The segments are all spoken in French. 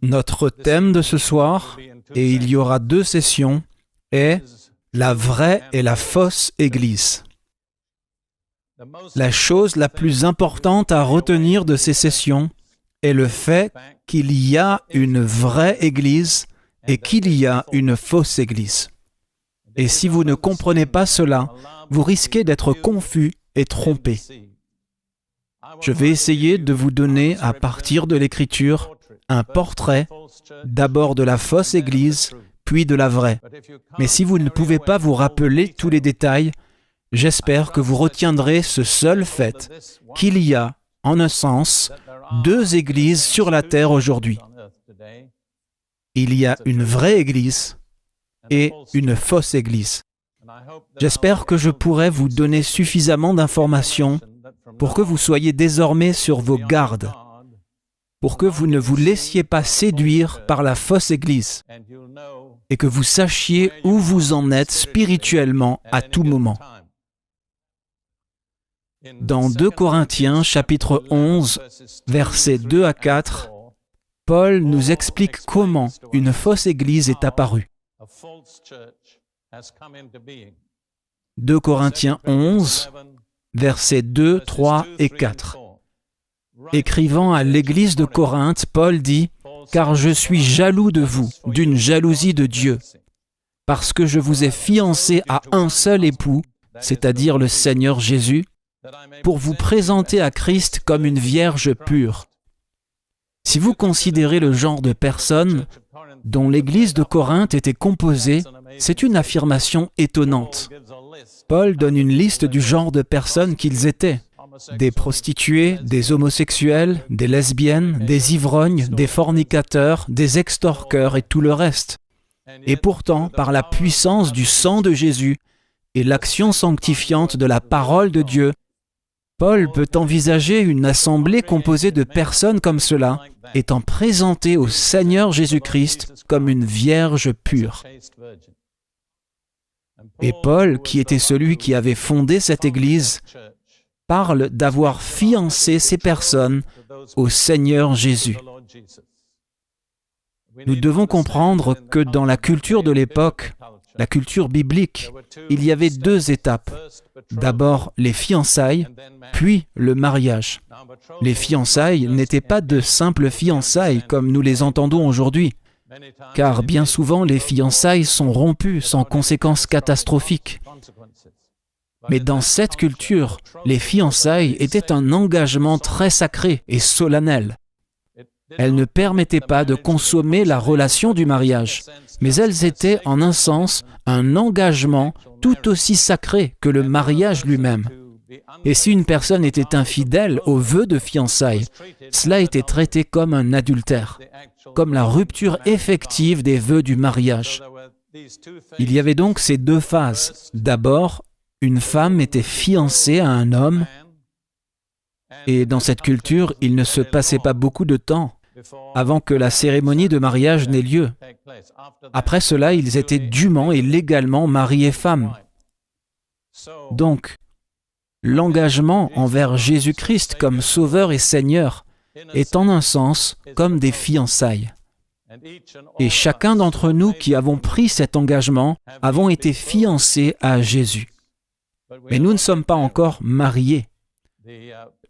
Notre thème de ce soir, et il y aura 2 sessions, est la vraie et la fausse Église. La chose la plus importante à retenir de ces sessions est le fait qu'il y a une vraie Église et qu'il y a une fausse Église. Et si vous ne comprenez pas cela, vous risquez d'être confus et trompé. Je vais essayer de vous donner, à partir de l'Écriture, un portrait, d'abord de la fausse Église, puis de la vraie. Mais si vous ne pouvez pas vous rappeler tous les détails, j'espère que vous retiendrez ce seul fait qu'il y a, en un sens, 2 églises sur la terre aujourd'hui. Il y a une vraie Église et une fausse Église. J'espère que je pourrai vous donner suffisamment d'informations pour que vous soyez désormais sur vos gardes, pour que vous ne vous laissiez pas séduire par la fausse Église et que vous sachiez où vous en êtes spirituellement à tout moment. Dans 2 Corinthiens, chapitre 11, versets 2 à 4, Paul nous explique comment une fausse Église est apparue. 2 Corinthiens 11, versets 2, 3 et 4. Écrivant à l'Église de Corinthe, Paul dit « Car je suis jaloux de vous, d'une jalousie de Dieu, parce que je vous ai fiancés à un seul époux, c'est-à-dire le Seigneur Jésus, pour vous présenter à Christ comme une vierge pure. » Si vous considérez le genre de personnes dont l'Église de Corinthe était composée, c'est une affirmation étonnante. Paul donne une liste du genre de personnes qu'ils étaient. Des prostituées, des homosexuels, des lesbiennes, des ivrognes, des fornicateurs, des extorqueurs et tout le reste. Et pourtant, par la puissance du sang de Jésus et l'action sanctifiante de la parole de Dieu, Paul peut envisager une assemblée composée de personnes comme cela, étant présentée au Seigneur Jésus-Christ comme une vierge pure. Et Paul, qui était celui qui avait fondé cette Église, parle d'avoir fiancé ces personnes au Seigneur Jésus. Nous devons comprendre que dans la culture de l'époque, la culture biblique, il y avait 2 étapes. D'abord les fiançailles, puis le mariage. Les fiançailles n'étaient pas de simples fiançailles comme nous les entendons aujourd'hui, car bien souvent les fiançailles sont rompues sans conséquences catastrophiques. Mais dans cette culture, les fiançailles étaient un engagement très sacré et solennel. Elles ne permettaient pas de consommer la relation du mariage, mais elles étaient en un sens un engagement tout aussi sacré que le mariage lui-même. Et si une personne était infidèle aux vœux de fiançailles, cela était traité comme un adultère, comme la rupture effective des vœux du mariage. Il y avait donc ces 2 phases. D'abord, une femme était fiancée à un homme, et dans cette culture, il ne se passait pas beaucoup de temps avant que la cérémonie de mariage n'ait lieu. Après cela, ils étaient dûment et légalement mari et femme. Donc, l'engagement envers Jésus-Christ comme Sauveur et Seigneur est en un sens comme des fiançailles. Et chacun d'entre nous qui avons pris cet engagement avons été fiancés à Jésus. Mais nous ne sommes pas encore mariés.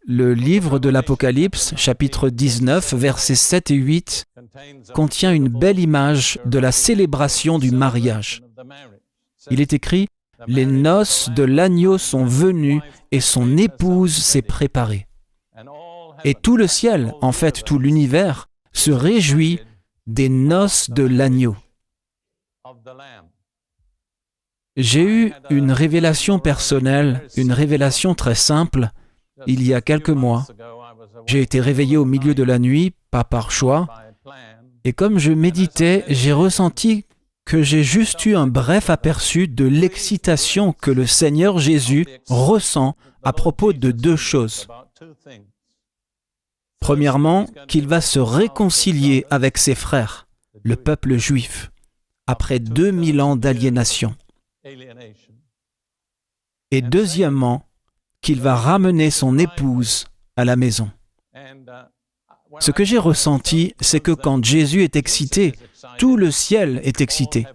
Le livre de l'Apocalypse, chapitre 19, versets 7 et 8, contient une belle image de la célébration du mariage. Il est écrit « Les noces de l'agneau sont venues et son épouse s'est préparée. » Et tout le ciel, en fait tout l'univers, se réjouit des noces de l'agneau. J'ai eu une révélation personnelle, une révélation très simple, il y a quelques mois. J'ai été réveillé au milieu de la nuit, pas par choix, et comme je méditais, j'ai ressenti que j'ai juste eu un bref aperçu de l'excitation que le Seigneur Jésus ressent à propos de 2 choses. Premièrement, qu'il va se réconcilier avec ses frères, le peuple juif, après 2000 ans d'aliénation. Et deuxièmement, qu'il va ramener son épouse à la maison. Ce que j'ai ressenti, c'est que quand Jésus est excité, tout le ciel est excité.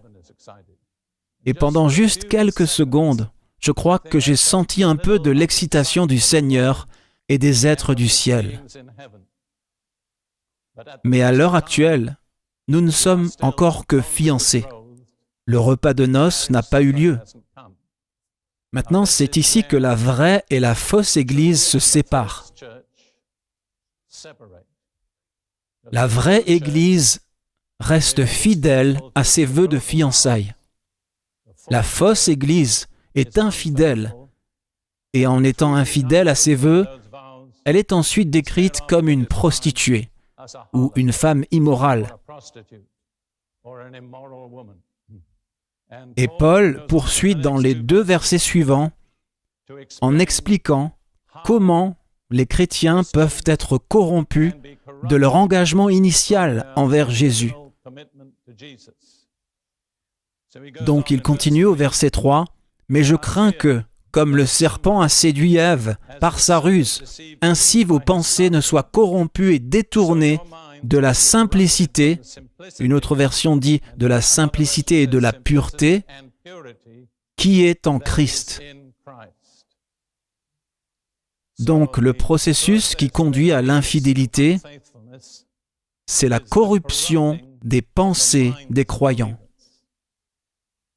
Et pendant juste quelques secondes, je crois que j'ai senti un peu de l'excitation du Seigneur et des êtres du ciel. Mais à l'heure actuelle, nous ne sommes encore que fiancés. Le repas de noces n'a pas eu lieu. Maintenant, c'est ici que la vraie et la fausse Église se séparent. La vraie Église reste fidèle à ses vœux de fiançailles. La fausse Église est infidèle, et en étant infidèle à ses vœux, elle est ensuite décrite comme une prostituée ou une femme immorale. Et Paul poursuit dans les 2 versets suivants en expliquant comment les chrétiens peuvent être corrompus de leur engagement initial envers Jésus. Donc il continue au verset 3, « Mais je crains que, comme le serpent a séduit Ève par sa ruse, ainsi vos pensées ne soient corrompues et détournées de la simplicité, une autre version dit de la simplicité et de la pureté, qui est en Christ. » Donc le processus qui conduit à l'infidélité, c'est la corruption des pensées des croyants.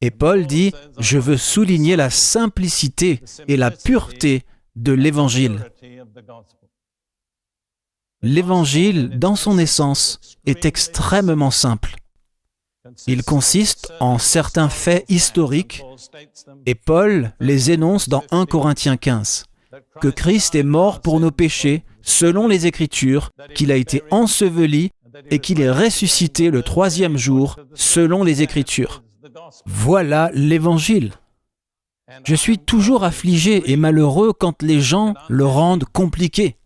Et Paul dit, « Je veux souligner la simplicité et la pureté de l'Évangile. » L'Évangile, dans son essence, est extrêmement simple. Il consiste en certains faits historiques, et Paul les énonce dans 1 Corinthiens 15, que Christ est mort pour nos péchés, selon les Écritures, qu'il a été enseveli et qu'il est ressuscité le 3e jour, selon les Écritures. Voilà l'Évangile. Je suis toujours affligé et malheureux quand les gens le rendent compliqué.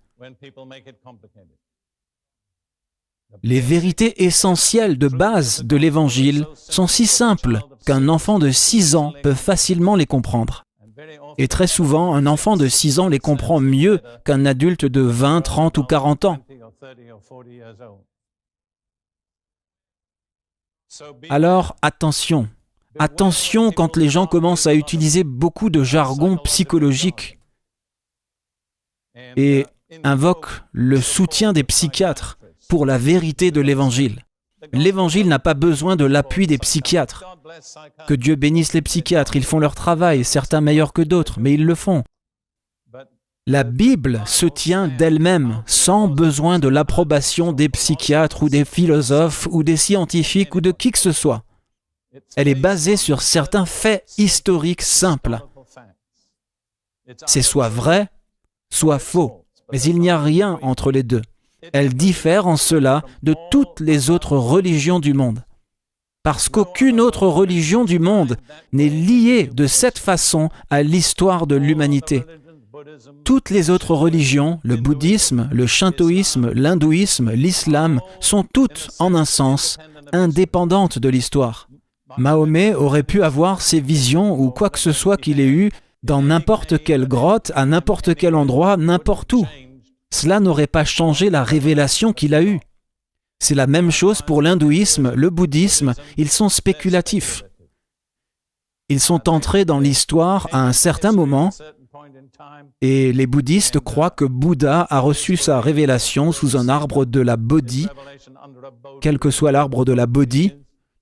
Les vérités essentielles de base de l'Évangile sont si simples qu'un enfant de 6 ans peut facilement les comprendre. Et très souvent, un enfant de 6 ans les comprend mieux qu'un adulte de 20, 30 ou 40 ans. Alors, attention. Attention quand les gens commencent à utiliser beaucoup de jargon psychologique et invoquent le soutien des psychiatres pour la vérité de l'Évangile. L'Évangile n'a pas besoin de l'appui des psychiatres. Que Dieu bénisse les psychiatres, ils font leur travail, certains meilleurs que d'autres, mais ils le font. La Bible se tient d'elle-même, sans besoin de l'approbation des psychiatres ou des philosophes ou des scientifiques ou de qui que ce soit. Elle est basée sur certains faits historiques simples. C'est soit vrai, soit faux, mais il n'y a rien entre les deux. Elle diffère en cela de toutes les autres religions du monde. Parce qu'aucune autre religion du monde n'est liée de cette façon à l'histoire de l'humanité. Toutes les autres religions, le bouddhisme, le shintoïsme, l'hindouisme, l'islam, sont toutes, en un sens, indépendantes de l'histoire. Mahomet aurait pu avoir ses visions ou quoi que ce soit qu'il ait eu dans n'importe quelle grotte, à n'importe quel endroit, n'importe où. Cela n'aurait pas changé la révélation qu'il a eue. C'est la même chose pour l'hindouisme, le bouddhisme, ils sont spéculatifs. Ils sont entrés dans l'histoire à un certain moment et les bouddhistes croient que Bouddha a reçu sa révélation sous un arbre de la Bodhi, quel que soit l'arbre de la Bodhi,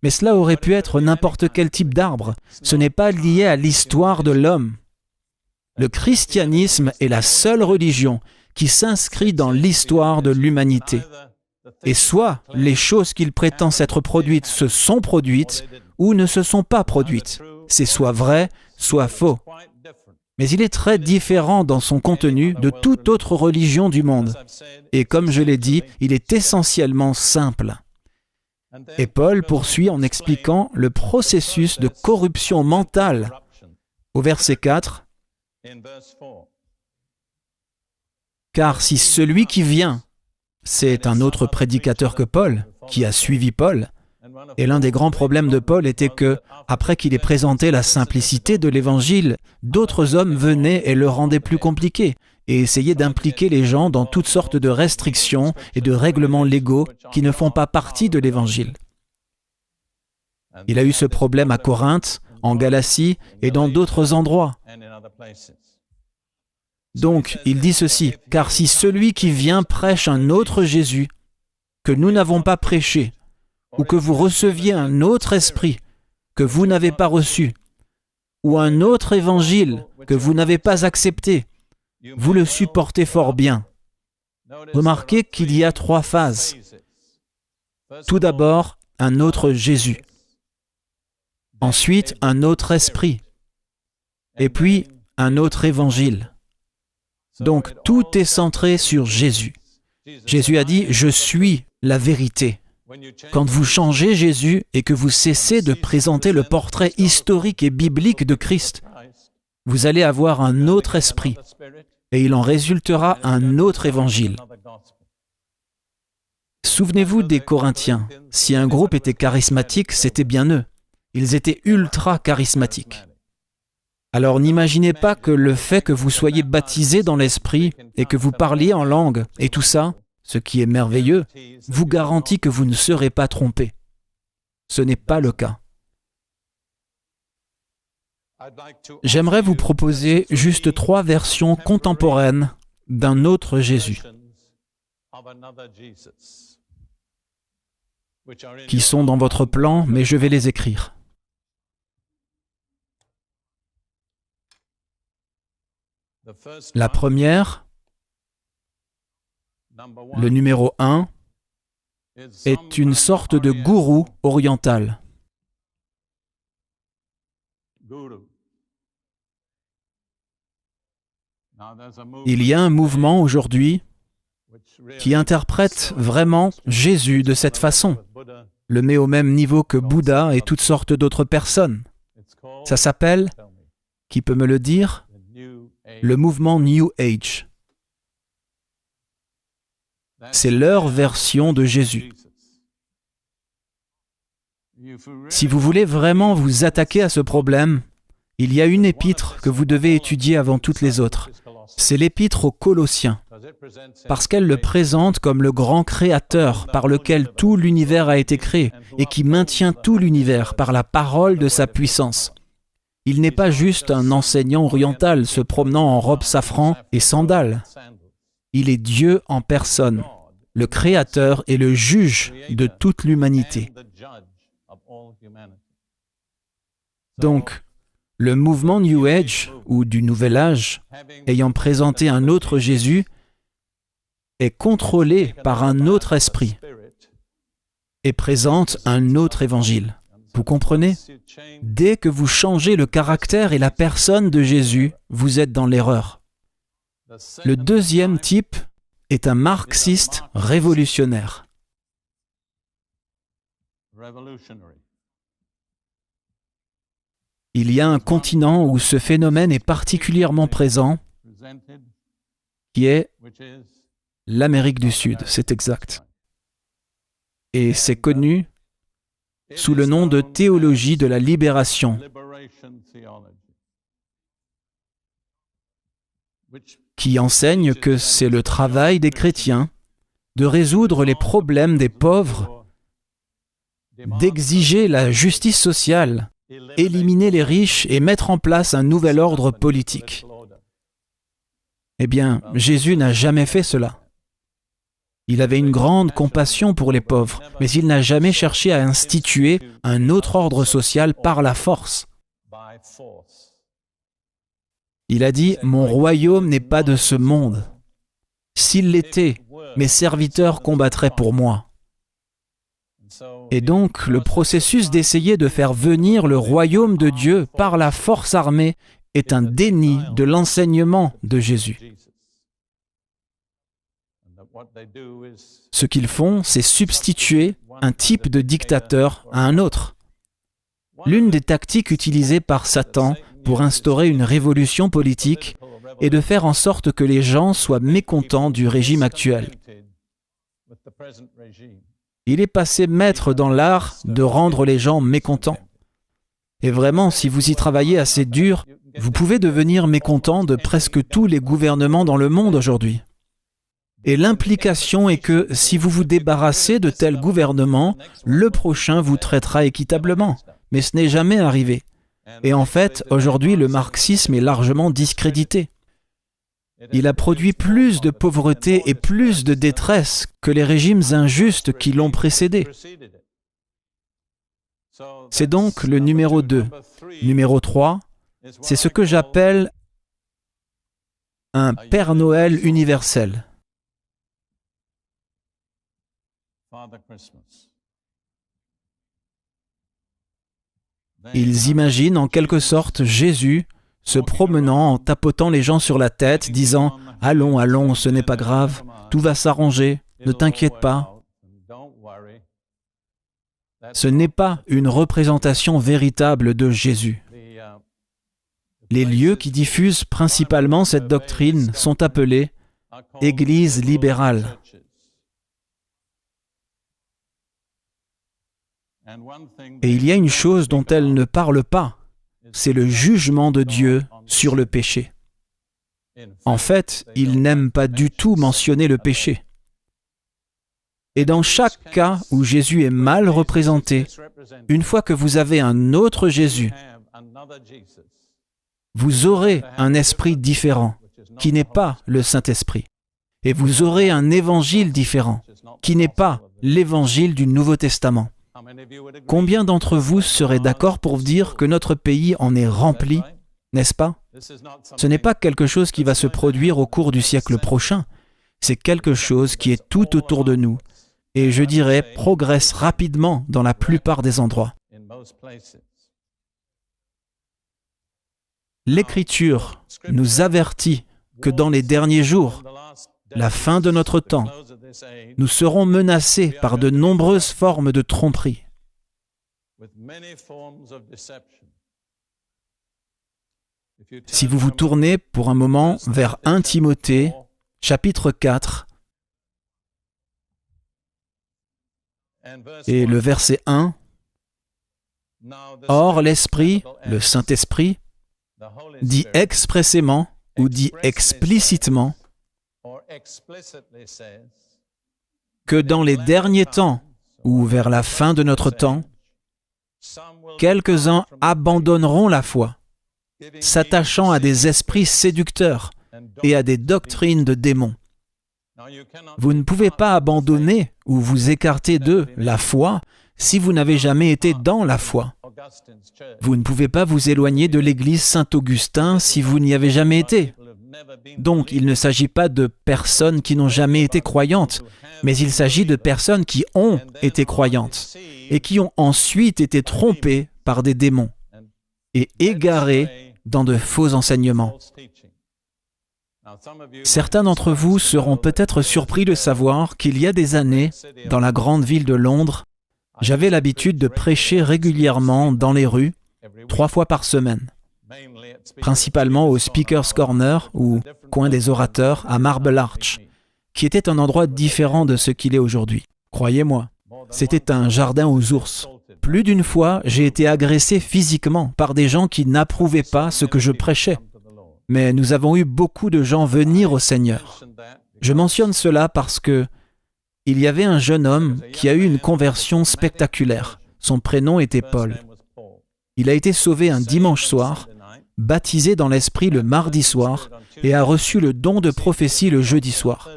mais cela aurait pu être n'importe quel type d'arbre. Ce n'est pas lié à l'histoire de l'homme. Le christianisme est la seule religion qui s'inscrit dans l'histoire de l'humanité. Et soit les choses qu'il prétend s'être produites se sont produites, ou ne se sont pas produites. C'est soit vrai, soit faux. Mais il est très différent dans son contenu de toute autre religion du monde. Et comme je l'ai dit, il est essentiellement simple. Et Paul poursuit en expliquant le processus de corruption mentale. Au verset 4, « Car si celui qui vient, c'est un autre prédicateur que Paul, qui a suivi Paul, et l'un des grands problèmes de Paul était que, après qu'il ait présenté la simplicité de l'Évangile, d'autres hommes venaient et le rendaient plus compliqué. et essayer d'impliquer les gens dans toutes sortes de restrictions et de règlements légaux qui ne font pas partie de l'Évangile. Il a eu ce problème à Corinthe, en Galatie et dans d'autres endroits. Donc, il dit ceci, « Car si celui qui vient prêche un autre Jésus, que nous n'avons pas prêché, ou que vous receviez un autre esprit que vous n'avez pas reçu, ou un autre évangile que vous n'avez pas accepté, vous le supportez fort bien. » Remarquez qu'il y a 3 phases. Tout d'abord, un autre Jésus. Ensuite, un autre esprit. Et puis, un autre évangile. Donc, tout est centré sur Jésus. Jésus a dit « Je suis la vérité ». Quand vous changez Jésus et que vous cessez de présenter le portrait historique et biblique de Christ, vous allez avoir un autre esprit et il en résultera un autre évangile. Souvenez-vous des Corinthiens. Si un groupe était charismatique, c'était bien eux. Ils étaient ultra charismatiques. Alors n'imaginez pas que le fait que vous soyez baptisé dans l'esprit et que vous parliez en langue et tout ça, ce qui est merveilleux, vous garantit que vous ne serez pas trompé. Ce n'est pas le cas. J'aimerais vous proposer juste 3 versions contemporaines d'un autre Jésus, qui sont dans votre plan, mais je vais les écrire. La première, le numéro 1, est une sorte de gourou oriental. Il y a un mouvement aujourd'hui qui interprète vraiment Jésus de cette façon, le met au même niveau que Bouddha et toutes sortes d'autres personnes. Ça s'appelle, qui peut me le dire, le mouvement New Age. C'est leur version de Jésus. Si vous voulez vraiment vous attaquer à ce problème, il y a une épître que vous devez étudier avant toutes les autres. C'est l'épître aux Colossiens, parce qu'elle le présente comme le grand créateur par lequel tout l'univers a été créé et qui maintient tout l'univers par la parole de sa puissance. Il n'est pas juste un enseignant oriental se promenant en robe safran et sandales. Il est Dieu en personne, le créateur et le juge de toute l'humanité. Donc, le mouvement New Age, ou du Nouvel Âge, ayant présenté un autre Jésus, est contrôlé par un autre esprit et présente un autre évangile. Vous comprenez? Dès que vous changez le caractère et la personne de Jésus, vous êtes dans l'erreur. Le deuxième type est un marxiste révolutionnaire. Il y a un continent où ce phénomène est particulièrement présent, qui est l'Amérique du Sud, c'est exact. Et c'est connu sous le nom de théologie de la libération, qui enseigne que c'est le travail des chrétiens de résoudre les problèmes des pauvres, d'exiger la justice sociale, éliminer les riches et mettre en place un nouvel ordre politique. Eh bien, Jésus n'a jamais fait cela. Il avait une grande compassion pour les pauvres, mais il n'a jamais cherché à instituer un autre ordre social par la force. Il a dit « Mon royaume n'est pas de ce monde. S'il l'était, mes serviteurs combattraient pour moi. » Et donc, le processus d'essayer de faire venir le royaume de Dieu par la force armée est un déni de l'enseignement de Jésus. Ce qu'ils font, c'est substituer un type de dictateur à un autre. L'une des tactiques utilisées par Satan pour instaurer une révolution politique est de faire en sorte que les gens soient mécontents du régime actuel. Il est passé maître dans l'art de rendre les gens mécontents. Et vraiment, si vous y travaillez assez dur, Vous pouvez devenir mécontent de presque tous les gouvernements dans le monde aujourd'hui. Et l'implication est que si vous vous débarrassez de tel gouvernement, le prochain vous traitera équitablement. Mais ce n'est jamais arrivé. Et en fait, aujourd'hui, le marxisme est largement discrédité. Il a produit plus de pauvreté et plus de détresse que les régimes injustes qui l'ont précédé. C'est donc le numéro 2. Numéro 3, c'est ce que j'appelle un Père Noël universel. Ils imaginent en quelque sorte Jésus se promenant en tapotant les gens sur la tête, disant « Allons, allons, ce n'est pas grave, tout va s'arranger, ne t'inquiète pas ». Ce n'est pas une représentation véritable de Jésus. Les lieux qui diffusent principalement cette doctrine sont appelés « églises libérales ». Et il y a une chose dont elle ne parle pas, c'est le jugement de Dieu sur le péché. En fait, il n'aime pas du tout mentionner le péché. Et dans chaque cas où Jésus est mal représenté, une fois que vous avez un autre Jésus, vous aurez un esprit différent, qui n'est pas le Saint-Esprit. Et vous aurez un évangile différent, qui n'est pas l'évangile du Nouveau Testament. Combien d'entre vous seraient d'accord pour dire que notre pays en est rempli, n'est-ce pas? Ce n'est pas quelque chose qui va se produire au cours du siècle prochain, c'est quelque chose qui est tout autour de nous, et je dirais progresse rapidement dans la plupart des endroits. L'Écriture nous avertit que dans les derniers jours, la fin de notre temps, nous serons menacés par de nombreuses formes de tromperie. Si vous vous tournez pour un moment vers 1 Timothée, chapitre 4, et le verset 1, « Or l'Esprit, le Saint-Esprit, dit expressément ou dit explicitement que dans les derniers temps, ou vers la fin de notre temps, quelques-uns abandonneront la foi, s'attachant à des esprits séducteurs et à des doctrines de démons. Vous ne pouvez pas abandonner ou vous écarter de la foi si vous n'avez jamais été dans la foi. Vous ne pouvez pas vous éloigner de l'église Saint-Augustin si vous n'y avez jamais été. Donc, il ne s'agit pas de personnes qui n'ont jamais été croyantes, mais il s'agit de personnes qui ont été croyantes et qui ont ensuite été trompées par des démons et égarées dans de faux enseignements. Certains d'entre vous seront peut-être surpris de savoir qu'il y a des années, dans la grande ville de Londres, j'avais l'habitude de prêcher régulièrement dans les rues, 3 fois par semaine, principalement au Speaker's Corner ou coin des orateurs à Marble Arch, qui était un endroit différent de ce qu'il est aujourd'hui. Croyez-moi, c'était un jardin aux ours. Plus d'une fois, j'ai été agressé physiquement par des gens qui n'approuvaient pas ce que je prêchais. Mais nous avons eu beaucoup de gens venir au Seigneur. Je mentionne cela parce que il y avait un jeune homme qui a eu une conversion spectaculaire. Son prénom était Paul. Il a été sauvé un dimanche soir, baptisé dans l'Esprit le mardi soir et a reçu le don de prophétie le jeudi soir.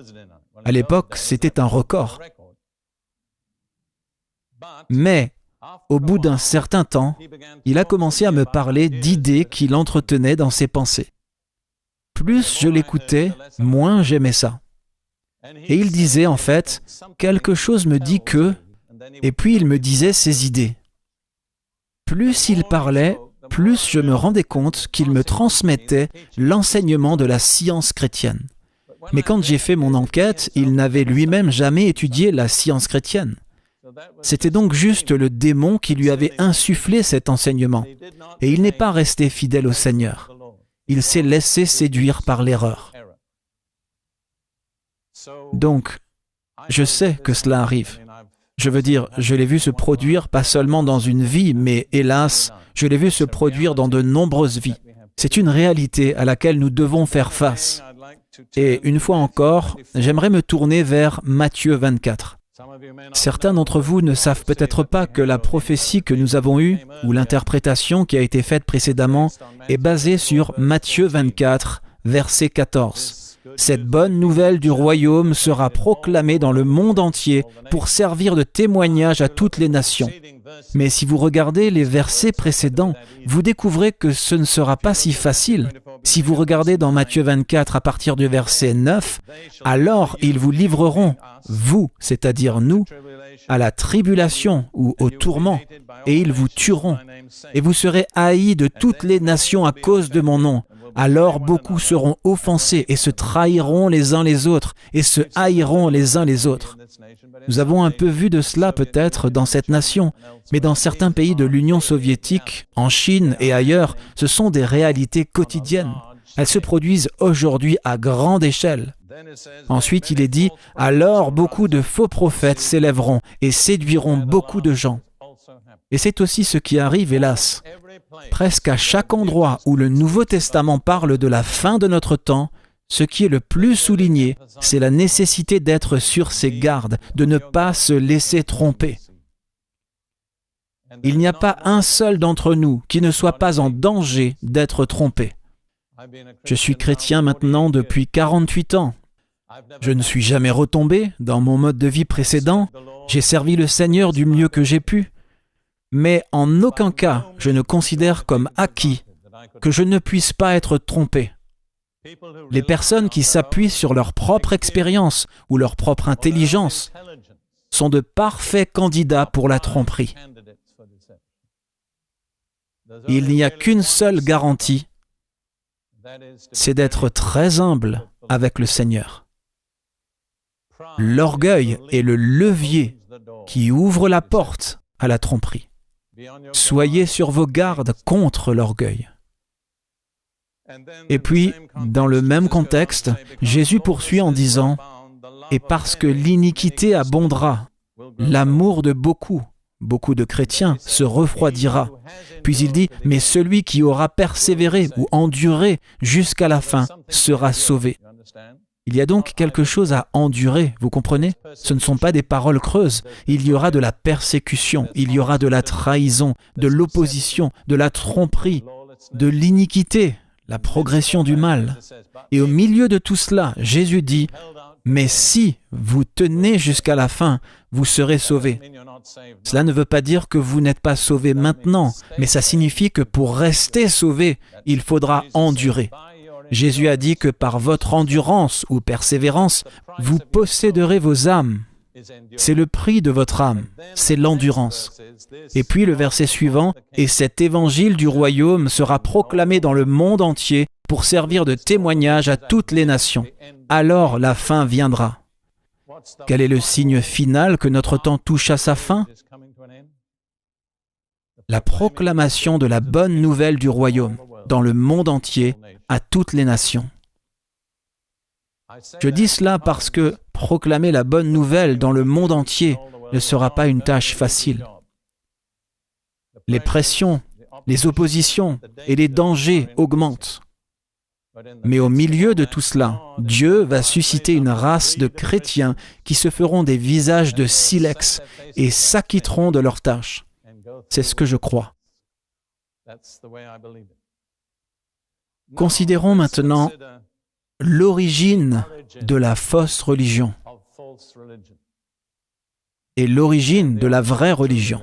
À l'époque, c'était un record. Mais, au bout d'un certain temps, il a commencé à me parler d'idées qu'il entretenait dans ses pensées. Plus je l'écoutais, moins j'aimais ça. Et il disait en fait, quelque chose me dit que, et puis il me disait ses idées. Plus il parlait, plus je me rendais compte qu'il me transmettait l'enseignement de la science chrétienne. Mais quand j'ai fait mon enquête, il n'avait lui-même jamais étudié la science chrétienne. C'était donc juste le démon qui lui avait insufflé cet enseignement. Et il n'est pas resté fidèle au Seigneur. Il s'est laissé séduire par l'erreur. Donc, je sais que cela arrive. Je veux dire, je l'ai vu se produire pas seulement dans une vie, mais hélas, je l'ai vu se produire dans de nombreuses vies. C'est une réalité à laquelle nous devons faire face. Et une fois encore, j'aimerais me tourner vers Matthieu 24. Certains d'entre vous ne savent peut-être pas que la prophétie que nous avons eue, ou l'interprétation qui a été faite précédemment, est basée sur Matthieu 24, verset 14. Cette bonne nouvelle du royaume sera proclamée dans le monde entier pour servir de témoignage à toutes les nations. Mais si vous regardez les versets précédents, vous découvrez que ce ne sera pas si facile. Si vous regardez dans Matthieu 24 à partir du verset 9, alors ils vous livreront, vous, c'est-à-dire nous, à la tribulation ou au tourment, et ils vous tueront. Et vous serez haïs de toutes les nations à cause de mon nom. Alors beaucoup seront offensés et se trahiront les uns les autres et se haïront les uns les autres. Nous avons un peu vu de cela peut-être dans cette nation, mais dans certains pays de l'Union soviétique, en Chine et ailleurs, ce sont des réalités quotidiennes. Elles se produisent aujourd'hui à grande échelle. Ensuite, il est dit « Alors beaucoup de faux prophètes s'élèveront et séduiront beaucoup de gens. » Et c'est aussi ce qui arrive, hélas. Presque à chaque endroit où le Nouveau Testament parle de la fin de notre temps, ce qui est le plus souligné, c'est la nécessité d'être sur ses gardes, de ne pas se laisser tromper. Il n'y a pas un seul d'entre nous qui ne soit pas en danger d'être trompé. Je suis chrétien maintenant depuis 48 ans. Je ne suis jamais retombé dans mon mode de vie précédent. J'ai servi le Seigneur du mieux que j'ai pu. Mais en aucun cas, je ne considère comme acquis que je ne puisse pas être trompé. Les personnes qui s'appuient sur leur propre expérience ou leur propre intelligence sont de parfaits candidats pour la tromperie. Il n'y a qu'une seule garantie, c'est d'être très humble avec le Seigneur. L'orgueil est le levier qui ouvre la porte à la tromperie. Soyez sur vos gardes contre l'orgueil. Et puis, dans le même contexte, Jésus poursuit en disant « Et parce que l'iniquité abondera, l'amour de beaucoup de chrétiens se refroidira. » Puis il dit « Mais celui qui aura persévéré ou enduré jusqu'à la fin sera sauvé. » Il y a donc quelque chose à endurer, vous comprenez? Ce ne sont pas des paroles creuses. Il y aura de la persécution, il y aura de la trahison, de l'opposition, de la tromperie, de l'iniquité, la progression du mal. Et au milieu de tout cela, Jésus dit, « Mais si vous tenez jusqu'à la fin, vous serez sauvés. » Cela ne veut pas dire que vous n'êtes pas sauvés maintenant, mais ça signifie que pour rester sauvés, il faudra endurer. Jésus a dit que par votre endurance ou persévérance, vous posséderez vos âmes. C'est le prix de votre âme, c'est l'endurance. Et puis le verset suivant, « Et cet évangile du royaume sera proclamé dans le monde entier pour servir de témoignage à toutes les nations. Alors la fin viendra. » Quel est le signe final que notre temps touche à sa fin? La proclamation de la bonne nouvelle du royaume dans le monde entier, à toutes les nations. Je dis cela parce que proclamer la bonne nouvelle dans le monde entier ne sera pas une tâche facile. Les pressions, les oppositions et les dangers augmentent. Mais au milieu de tout cela, Dieu va susciter une race de chrétiens qui se feront des visages de silex et s'acquitteront de leurs tâches. C'est ce que je crois. Considérons maintenant l'origine de la fausse religion et l'origine de la vraie religion.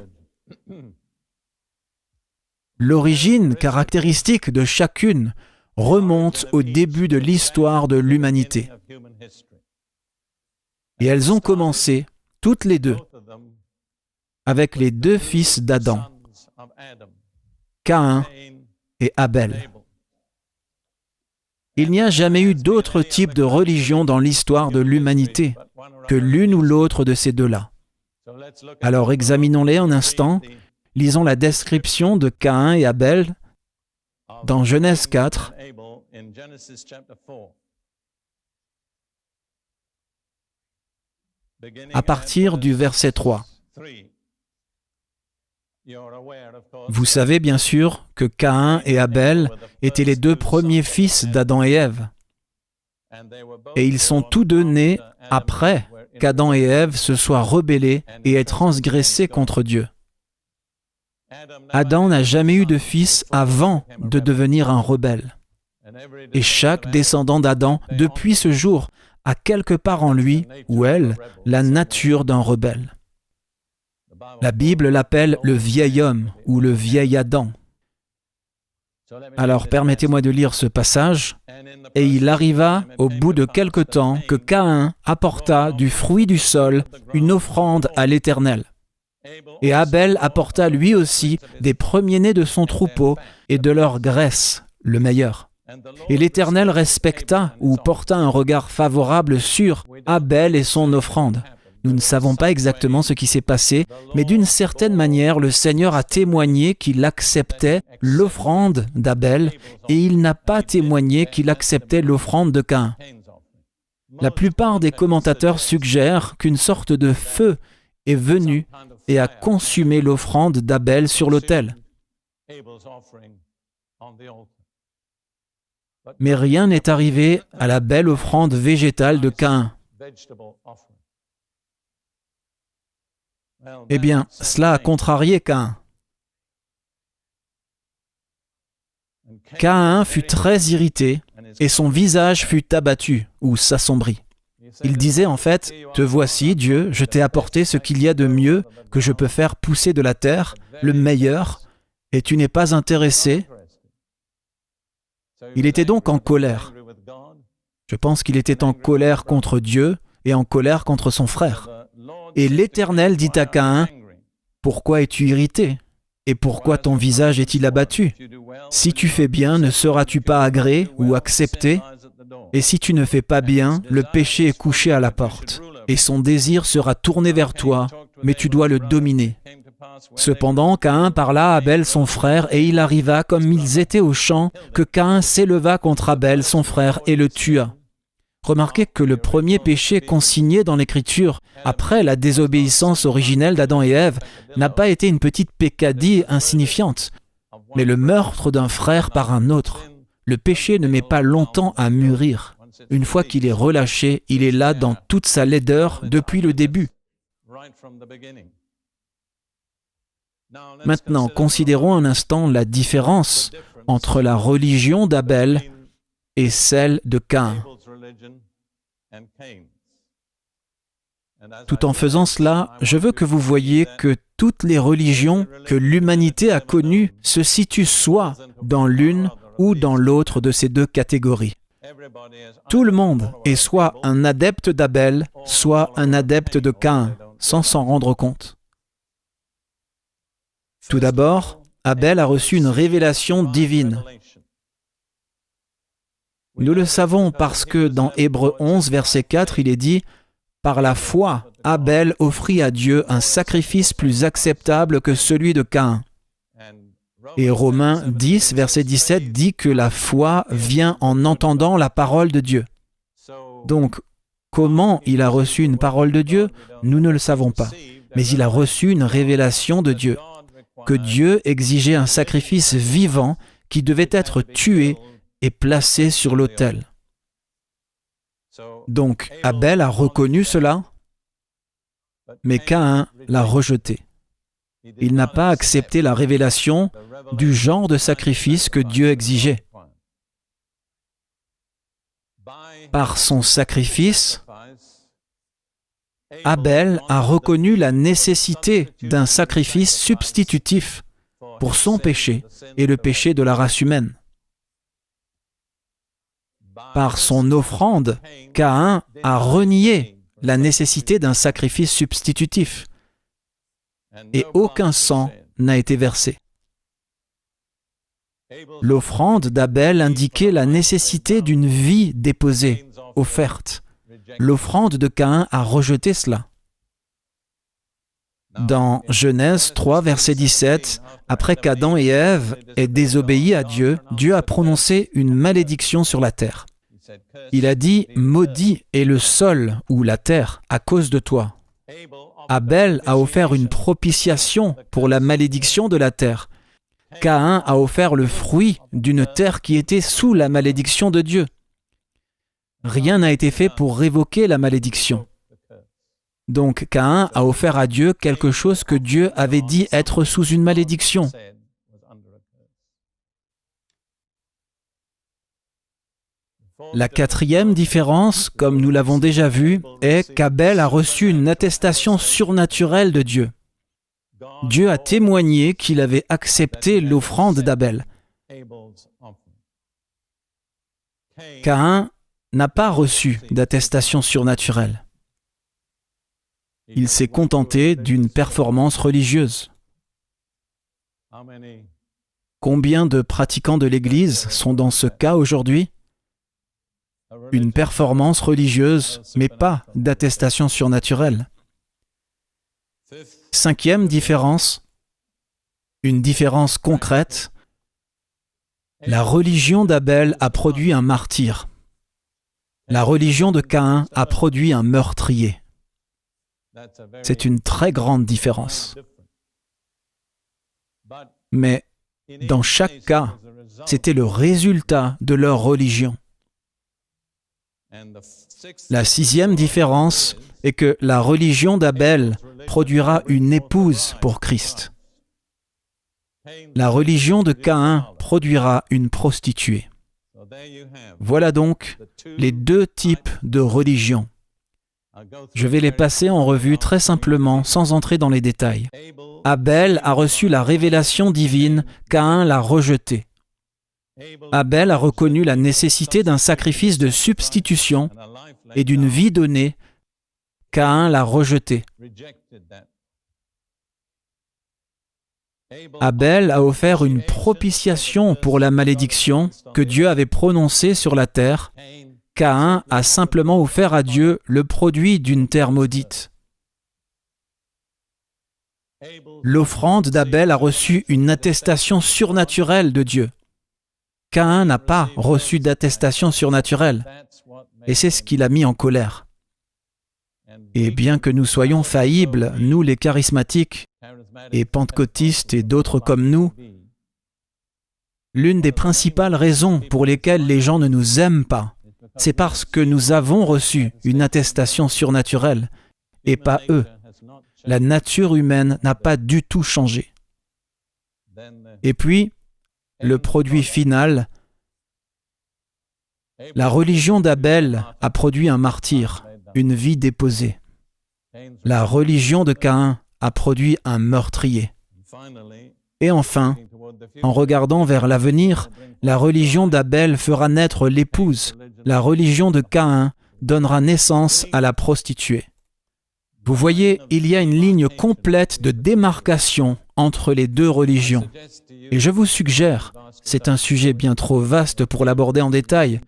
L'origine caractéristique de chacune remonte au début de l'histoire de l'humanité. Et elles ont commencé, toutes les deux, avec les deux fils d'Adam, Caïn et Abel. Il n'y a jamais eu d'autre type de religion dans l'histoire de l'humanité que l'une ou l'autre de ces deux-là. Alors examinons-les un instant, lisons la description de Caïn et Abel dans Genèse 4, à partir du verset 3. Vous savez bien sûr que Caïn et Abel étaient les deux premiers fils d'Adam et Ève. Et ils sont tous deux nés après qu'Adam et Ève se soient rebellés et aient transgressé contre Dieu. Adam n'a jamais eu de fils avant de devenir un rebelle. Et chaque descendant d'Adam, depuis ce jour, a quelque part en lui, ou elle, la nature d'un rebelle. La Bible l'appelle le vieil homme ou le vieil Adam. Alors permettez-moi de lire ce passage. « Et il arriva, au bout de quelque temps, que Caïn apporta du fruit du sol une offrande à l'Éternel. Et Abel apporta lui aussi des premiers-nés de son troupeau et de leur graisse, le meilleur. Et l'Éternel respecta ou porta un regard favorable sur Abel et son offrande. » Nous ne savons pas exactement ce qui s'est passé, mais d'une certaine manière, le Seigneur a témoigné qu'il acceptait l'offrande d'Abel et il n'a pas témoigné qu'il acceptait l'offrande de Caïn. La plupart des commentateurs suggèrent qu'une sorte de feu est venu et a consumé l'offrande d'Abel sur l'autel. Mais rien n'est arrivé à la belle offrande végétale de Caïn. Eh bien, cela a contrarié Caïn. Caïn fut très irrité et son visage fut abattu ou s'assombrit. Il disait en fait, « Te voici, Dieu, je t'ai apporté ce qu'il y a de mieux que je peux faire pousser de la terre, le meilleur, et tu n'es pas intéressé. » Il était donc en colère. Je pense qu'il était en colère contre Dieu et en colère contre son frère. Et l'Éternel dit à Caïn, « Pourquoi es-tu irrité? Et pourquoi ton visage est-il abattu? Si tu fais bien, ne seras-tu pas agréé ou accepté? Et si tu ne fais pas bien, le péché est couché à la porte, et son désir sera tourné vers toi, mais tu dois le dominer. » Cependant, Caïn parla à Abel son frère, et il arriva, comme ils étaient au champ, que Caïn s'éleva contre Abel son frère et le tua. Remarquez que le premier péché consigné dans l'Écriture, après la désobéissance originelle d'Adam et Ève, n'a pas été une petite peccadille insignifiante, mais le meurtre d'un frère par un autre. Le péché ne met pas longtemps à mûrir. Une fois qu'il est relâché, il est là dans toute sa laideur depuis le début. Maintenant, considérons un instant la différence entre la religion d'Abel et celle de Caïn. Tout en faisant cela, je veux que vous voyiez que toutes les religions que l'humanité a connues se situent soit dans l'une ou dans l'autre de ces deux catégories. Tout le monde est soit un adepte d'Abel, soit un adepte de Caïn, sans s'en rendre compte. Tout d'abord, Abel a reçu une révélation divine. Nous le savons parce que dans Hébreux 11, verset 4, il est dit « Par la foi, Abel offrit à Dieu un sacrifice plus acceptable que celui de Caïn. » Et Romains 10, verset 17 dit que la foi vient en entendant la parole de Dieu. Donc, comment il a reçu une parole de Dieu? Nous ne le savons pas. Mais il a reçu une révélation de Dieu, que Dieu exigeait un sacrifice vivant qui devait être tué et placé sur l'autel. Donc, Abel a reconnu cela, mais Caïn l'a rejeté. Il n'a pas accepté la révélation du genre de sacrifice que Dieu exigeait. Par son sacrifice, Abel a reconnu la nécessité d'un sacrifice substitutif pour son péché et le péché de la race humaine. Par son offrande, Caïn a renié la nécessité d'un sacrifice substitutif et aucun sang n'a été versé. L'offrande d'Abel indiquait la nécessité d'une vie déposée, offerte. L'offrande de Caïn a rejeté cela. Dans Genèse 3, verset 17, après qu'Adam et Ève aient désobéi à Dieu, Dieu a prononcé une malédiction sur la terre. Il a dit « Maudit est le sol ou la terre à cause de toi. » Abel a offert une propitiation pour la malédiction de la terre. Caïn a offert le fruit d'une terre qui était sous la malédiction de Dieu. Rien n'a été fait pour révoquer la malédiction. Donc Caïn a offert à Dieu quelque chose que Dieu avait dit être sous une malédiction. La quatrième différence, comme nous l'avons déjà vu, est qu'Abel a reçu une attestation surnaturelle de Dieu. Dieu a témoigné qu'il avait accepté l'offrande d'Abel. Caïn n'a pas reçu d'attestation surnaturelle. Il s'est contenté d'une performance religieuse. Combien de pratiquants de l'Église sont dans ce cas aujourd'hui? Une performance religieuse, mais pas d'attestation surnaturelle. Cinquième différence, une différence concrète. La religion d'Abel a produit un martyr. La religion de Caïn a produit un meurtrier. C'est une très grande différence. Mais dans chaque cas, c'était le résultat de leur religion. La sixième différence est que la religion d'Abel produira une épouse pour Christ. La religion de Caïn produira une prostituée. Voilà donc les deux types de religion. Je vais les passer en revue très simplement, sans entrer dans les détails. Abel a reçu la révélation divine, Caïn l'a rejetée. Abel a reconnu la nécessité d'un sacrifice de substitution et d'une vie donnée. Caïn l'a rejeté. Abel a offert une propitiation pour la malédiction que Dieu avait prononcée sur la terre. Caïn a simplement offert à Dieu le produit d'une terre maudite. L'offrande d'Abel a reçu une attestation surnaturelle de Dieu. Caïn n'a pas reçu d'attestation surnaturelle, et c'est ce qui l'a mis en colère. Et bien que nous soyons faillibles, nous les charismatiques, et pentecôtistes et d'autres comme nous, l'une des principales raisons pour lesquelles les gens ne nous aiment pas, c'est parce que nous avons reçu une attestation surnaturelle, et pas eux. La nature humaine n'a pas du tout changé. Et puis, le produit final, la religion d'Abel a produit un martyr, une vie déposée. La religion de Caïn a produit un meurtrier. Et enfin, en regardant vers l'avenir, la religion d'Abel fera naître l'épouse. La religion de Caïn donnera naissance à la prostituée. Vous voyez, il y a une ligne complète de démarcation entre les deux religions. Et je vous suggère, c'est un sujet bien trop vaste pour l'aborder en détail,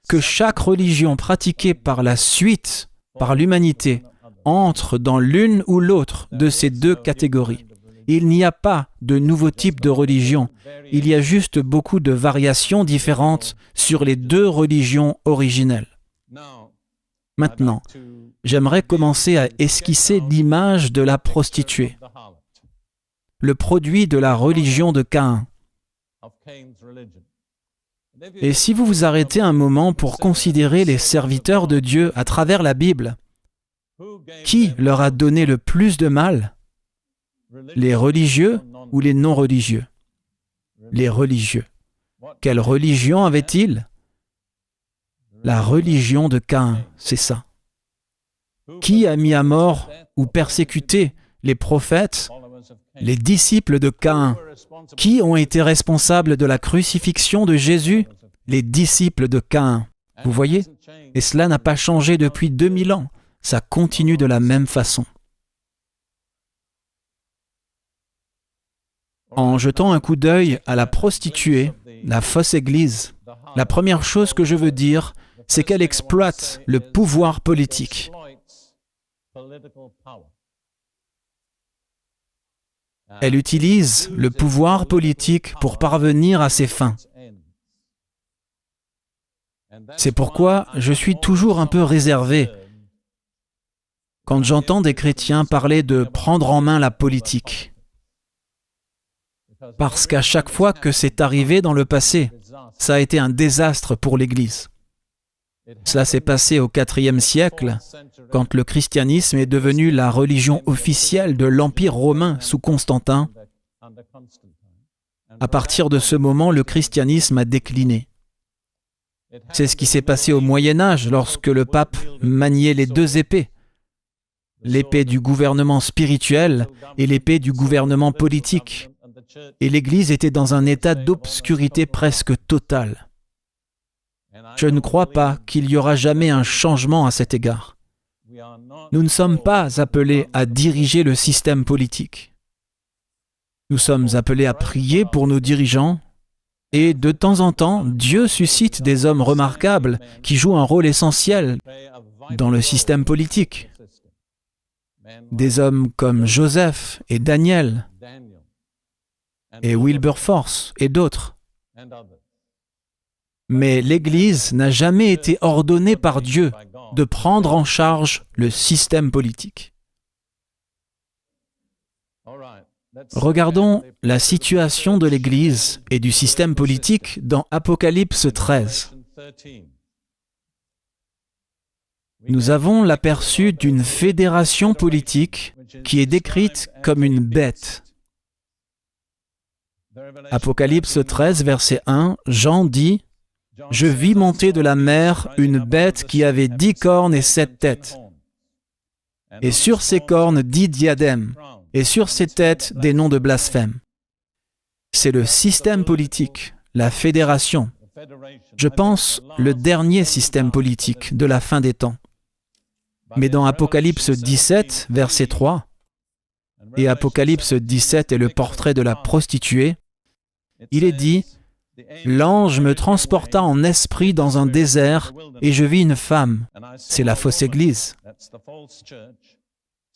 que chaque religion pratiquée par la suite, par l'humanité, entre dans l'une ou l'autre de ces deux catégories. Il n'y a pas de nouveau type de religion, il y a juste beaucoup de variations différentes sur les deux religions originelles. Maintenant, j'aimerais commencer à esquisser l'image de la prostituée, le produit de la religion de Caïn. Et si vous vous arrêtez un moment pour considérer les serviteurs de Dieu à travers la Bible, qui leur a donné le plus de mal? Les religieux ou les non-religieux? Les religieux. Quelle religion avaient-ils? La religion de Caïn, c'est ça. Qui a mis à mort ou persécuté les prophètes? Les disciples de Caïn. Qui ont été responsables de la crucifixion de Jésus? Les disciples de Caïn. Vous voyez? Et cela n'a pas changé depuis 2000 ans. Ça continue de la même façon. En jetant un coup d'œil à la prostituée, la fausse église, la première chose que je veux dire, c'est qu'elle exploite le pouvoir politique. Elle utilise le pouvoir politique pour parvenir à ses fins. C'est pourquoi je suis toujours un peu réservé quand j'entends des chrétiens parler de prendre en main la politique. Parce qu'à chaque fois que c'est arrivé dans le passé, ça a été un désastre pour l'Église. Cela s'est passé au IVe siècle, quand le christianisme est devenu la religion officielle de l'Empire romain sous Constantin. À partir de ce moment, le christianisme a décliné. C'est ce qui s'est passé au Moyen-Âge lorsque le pape maniait les deux épées, l'épée du gouvernement spirituel et l'épée du gouvernement politique. Et l'Église était dans un état d'obscurité presque totale. Je ne crois pas qu'il y aura jamais un changement à cet égard. Nous ne sommes pas appelés à diriger le système politique. Nous sommes appelés à prier pour nos dirigeants et de temps en temps, Dieu suscite des hommes remarquables qui jouent un rôle essentiel dans le système politique. Des hommes comme Joseph et Daniel et Wilberforce et d'autres. Mais l'Église n'a jamais été ordonnée par Dieu de prendre en charge le système politique. Regardons la situation de l'Église et du système politique dans Apocalypse 13. Nous avons l'aperçu d'une fédération politique qui est décrite comme une bête. Apocalypse 13, verset 1, Jean dit « Je vis monter de la mer une bête qui avait 10 cornes et 7 têtes, et sur ses cornes 10 diadèmes, et sur ses têtes des noms de blasphème. » C'est le système politique, la fédération. Je pense le dernier système politique de la fin des temps. Mais dans Apocalypse 17, verset 3, et Apocalypse 17 est le portrait de la prostituée, il est dit « L'ange me transporta en esprit dans un désert, et je vis une femme, c'est la fausse Église,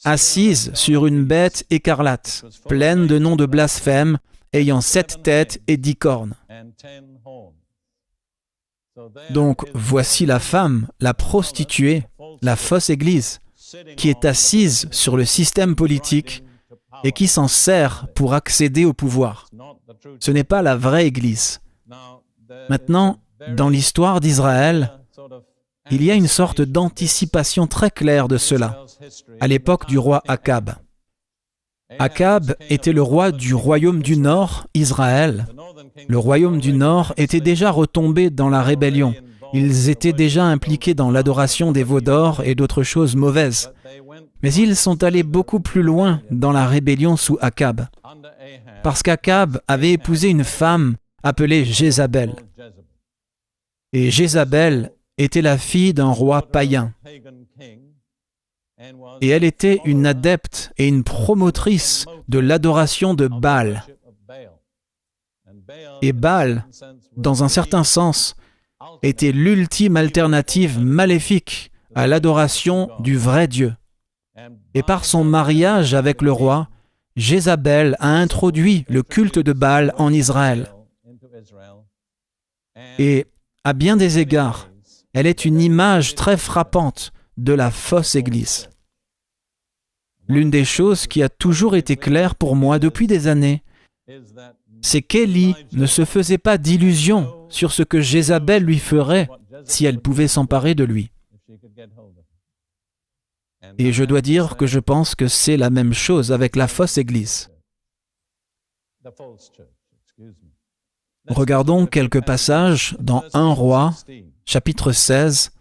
assise sur une bête écarlate, pleine de noms de blasphème, ayant 7 têtes et 10 cornes. » Donc, voici la femme, la prostituée, la fausse Église, qui est assise sur le système politique et qui s'en sert pour accéder au pouvoir. Ce n'est pas la vraie Église. Maintenant, dans l'histoire d'Israël, il y a une sorte d'anticipation très claire de cela, à l'époque du roi Akab. Akab était le roi du royaume du Nord, Israël. Le royaume du Nord était déjà retombé dans la rébellion. Ils étaient déjà impliqués dans l'adoration des veaux d'or et d'autres choses mauvaises. Mais ils sont allés beaucoup plus loin dans la rébellion sous Akab, parce qu'Akab avait épousé une femme appelée Jézabel. Et Jézabel était la fille d'un roi païen. Et elle était une adepte et une promotrice de l'adoration de Baal. Et Baal, dans un certain sens, était l'ultime alternative maléfique à l'adoration du vrai Dieu. Et par son mariage avec le roi, Jézabel a introduit le culte de Baal en Israël. Et à bien des égards, elle est une image très frappante de la fausse Église. L'une des choses qui a toujours été claire pour moi depuis des années, c'est qu'Élie ne se faisait pas d'illusions sur ce que Jézabel lui ferait si elle pouvait s'emparer de lui. Et je dois dire que je pense que c'est la même chose avec la fausse Église. Regardons quelques passages dans 1 Roi, chapitre 16,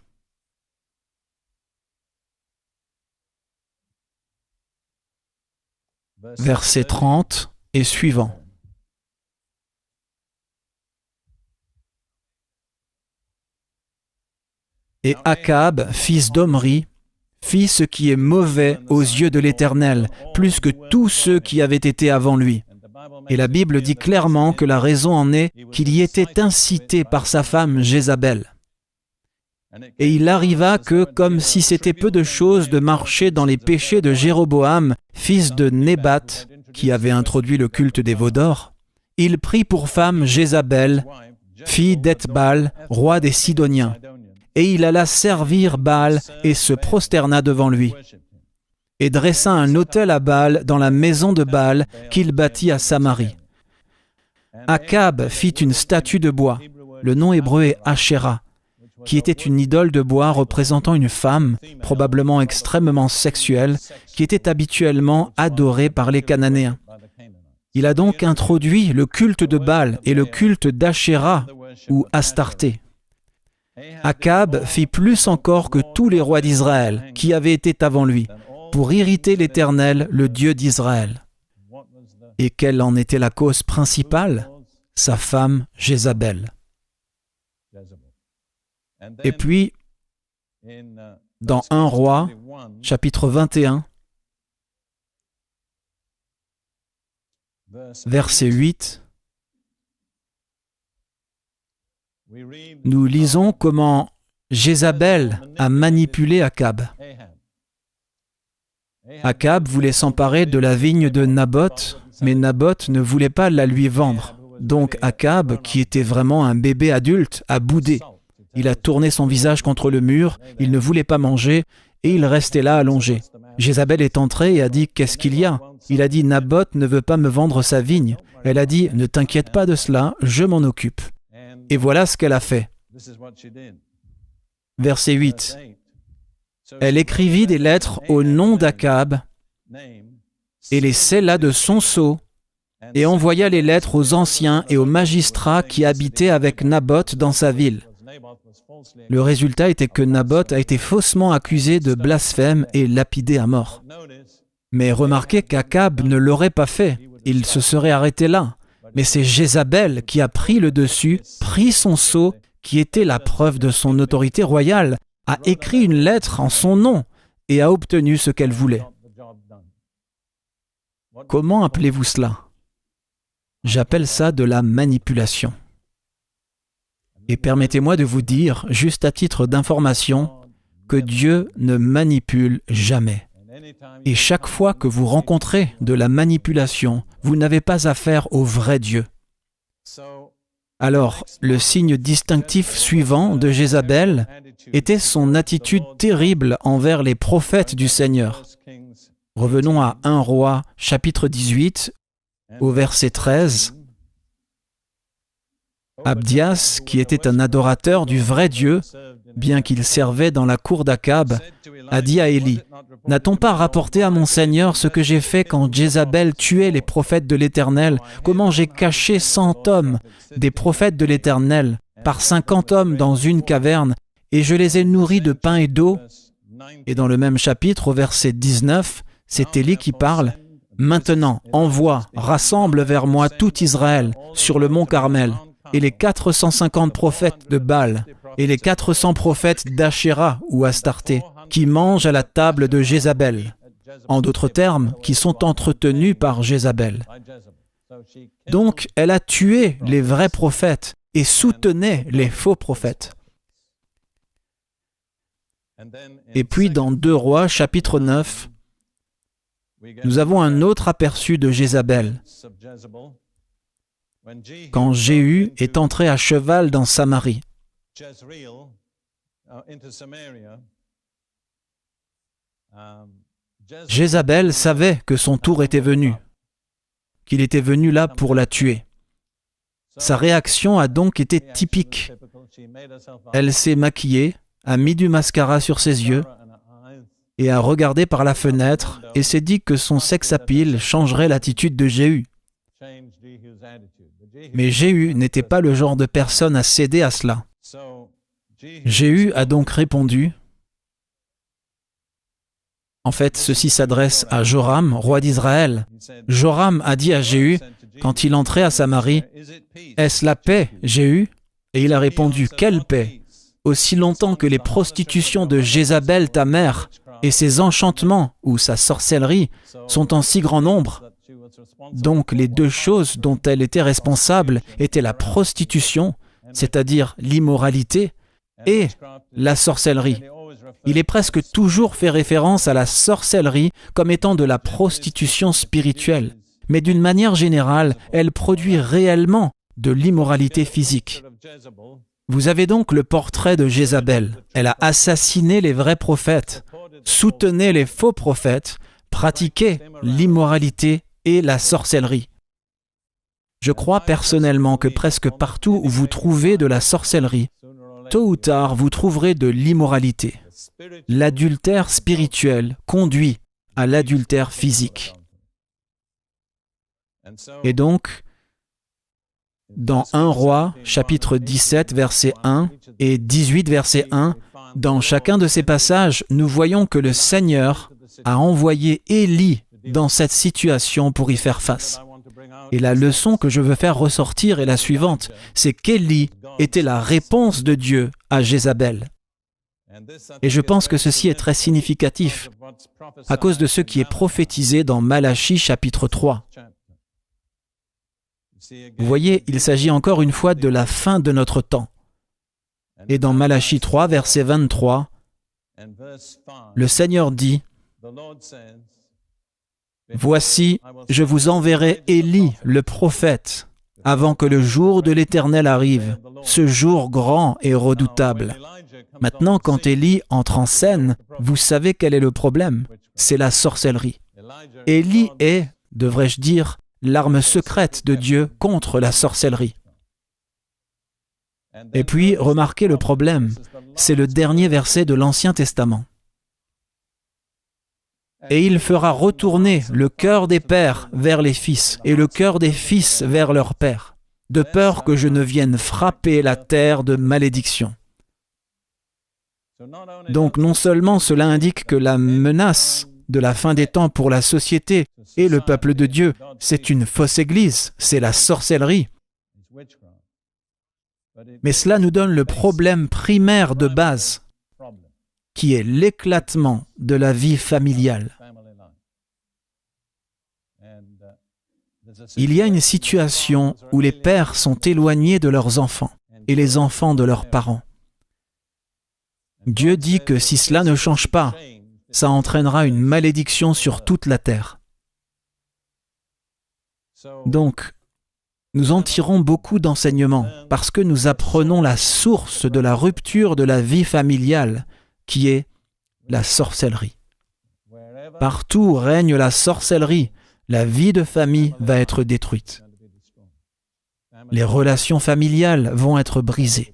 versets 30 et suivants. Et Akab, fils d'Omri, fit ce qui est mauvais aux yeux de l'Éternel, plus que tous ceux qui avaient été avant lui. Et la Bible dit clairement que la raison en est qu'il y était incité par sa femme Jézabel. Et il arriva que, comme si c'était peu de chose de marcher dans les péchés de Jéroboam, fils de Nébat, qui avait introduit le culte des veaux d'or, il prit pour femme Jézabel, fille d'Ethbal, roi des Sidoniens. Et il alla servir Baal et se prosterna devant lui. et dressa un autel à Baal dans la maison de Baal qu'il bâtit à Samarie. Akab fit une statue de bois, le nom hébreu est Ashéra, qui était une idole de bois représentant une femme, probablement extrêmement sexuelle, qui était habituellement adorée par les Cananéens. Il a donc introduit le culte de Baal et le culte d'Ashéra ou Astarté. Akab fit plus encore que tous les rois d'Israël qui avaient été avant lui, pour irriter l'Éternel, le Dieu d'Israël. Et quelle en était la cause principale? Sa femme Jézabel. Et puis, dans 1 Roi, chapitre 21, verset 8, nous lisons comment Jézabel a manipulé Akab. Akab voulait s'emparer de la vigne de Naboth, mais Naboth ne voulait pas la lui vendre. Donc Akab, qui était vraiment un bébé adulte, a boudé. Il a tourné son visage contre le mur, il ne voulait pas manger, et il restait là allongé. Jézabel est entrée et a dit « Qu'est-ce qu'il y a ?» Il a dit « Naboth ne veut pas me vendre sa vigne. » Elle a dit « Ne t'inquiète pas de cela, je m'en occupe. » Et voilà ce qu'elle a fait. Verset 8. Elle écrivit des lettres au nom d'Akab et les scella de son sceau et envoya les lettres aux anciens et aux magistrats qui habitaient avec Naboth dans sa ville. Le résultat était que Naboth a été faussement accusé de blasphème et lapidé à mort. Mais remarquez qu'Akab ne l'aurait pas fait, il se serait arrêté là. Mais c'est Jézabel qui a pris le dessus, pris son sceau, qui était la preuve de son autorité royale, a écrit une lettre en son nom et a obtenu ce qu'elle voulait. Comment appelez-vous cela? J'appelle ça de la manipulation. Et permettez-moi de vous dire, juste à titre d'information, que Dieu ne manipule jamais. Et chaque fois que vous rencontrez de la manipulation, vous n'avez pas affaire au vrai Dieu. Alors, le signe distinctif suivant de Jézabel était son attitude terrible envers les prophètes du Seigneur. Revenons à 1 Roi, chapitre 18, au verset 13. Abdias, qui était un adorateur du vrai Dieu, bien qu'il servait dans la cour d'Akab, a dit à Élie, « N'a-t-on pas rapporté à mon Seigneur ce que j'ai fait quand Jézabel tuait les prophètes de l'Éternel, comment j'ai caché 100 hommes des prophètes de l'Éternel par 50 hommes dans une caverne, et je les ai nourris de pain et d'eau ?» Et dans le même chapitre, au verset 19, c'est Élie qui parle, « Maintenant, envoie, rassemble vers moi tout Israël sur le mont Carmel, et les 450 prophètes de Baal, et les 400 prophètes d'Ashéra ou Astarté, qui mangent à la table de Jézabel. » En d'autres termes, qui sont entretenus par Jézabel. Donc, elle a tué les vrais prophètes et soutenait les faux prophètes. Et puis, dans 2 Rois, chapitre 9, nous avons un autre aperçu de Jézabel. Quand Jéhu est entré à cheval dans Samarie. Jézabel savait que son tour était venu, qu'il était venu là pour la tuer. Sa réaction a donc été typique. Elle s'est maquillée, a mis du mascara sur ses yeux et a regardé par la fenêtre et s'est dit que son sex-appeal changerait l'attitude de Jéhu. Mais Jéhu n'était pas le genre de personne à céder à cela. Jéhu a donc répondu. En fait, ceci s'adresse à Joram, roi d'Israël. Joram a dit à Jéhu, quand il entrait à Samarie, « Est-ce la paix, Jéhu ?» Et il a répondu, « Quelle paix? Aussi longtemps que les prostitutions de Jézabel, ta mère, et ses enchantements ou sa sorcellerie sont en si grand nombre. » Donc les deux choses dont elle était responsable étaient la prostitution, c'est-à-dire l'immoralité, et la sorcellerie. Il est presque toujours fait référence à la sorcellerie comme étant de la prostitution spirituelle, mais d'une manière générale, elle produit réellement de l'immoralité physique. Vous avez donc le portrait de Jézabel. Elle a assassiné les vrais prophètes. soutenaient les faux prophètes, pratiquaient l'immoralité et la sorcellerie. Je crois personnellement que presque partout où vous trouvez de la sorcellerie, tôt ou tard, vous trouverez de l'immoralité. L'adultère spirituel conduit à l'adultère physique. Et donc, dans 1 Roi, chapitre 17, verset 1 et 18, verset 1, dans chacun de ces passages, nous voyons que le Seigneur a envoyé Élie dans cette situation pour y faire face. Et la leçon que je veux faire ressortir est la suivante, c'est qu'Élie était la réponse de Dieu à Jézabel. Et je pense que ceci est très significatif à cause de ce qui est prophétisé dans Malachie chapitre 3. Vous voyez, il s'agit encore une fois de la fin de notre temps. Et dans Malachie 3, verset 23, le Seigneur dit, « Voici, je vous enverrai Élie, le prophète, avant que le jour de l'Éternel arrive, ce jour grand et redoutable. » Maintenant, quand Élie entre en scène, vous savez quel est le problème. C'est la sorcellerie. Élie est, devrais-je dire, l'arme secrète de Dieu contre la sorcellerie. Et puis, remarquez le problème. C'est le dernier verset de l'Ancien Testament. Et il fera retourner le cœur des pères vers les fils et le cœur des fils vers leurs pères, de peur que je ne vienne frapper la terre de malédiction. Donc non seulement cela indique que la menace de la fin des temps pour la société et le peuple de Dieu, c'est une fausse église, c'est la sorcellerie. Mais cela nous donne le problème primaire de base, qui est l'éclatement de la vie familiale. Il y a une situation où les pères sont éloignés de leurs enfants et les enfants de leurs parents. Dieu dit que si cela ne change pas, ça entraînera une malédiction sur toute la terre. Donc, nous en tirons beaucoup d'enseignements parce que nous apprenons la source de la rupture de la vie familiale, qui est la sorcellerie. Partout où règne la sorcellerie, la vie de famille va être détruite. Les relations familiales vont être brisées.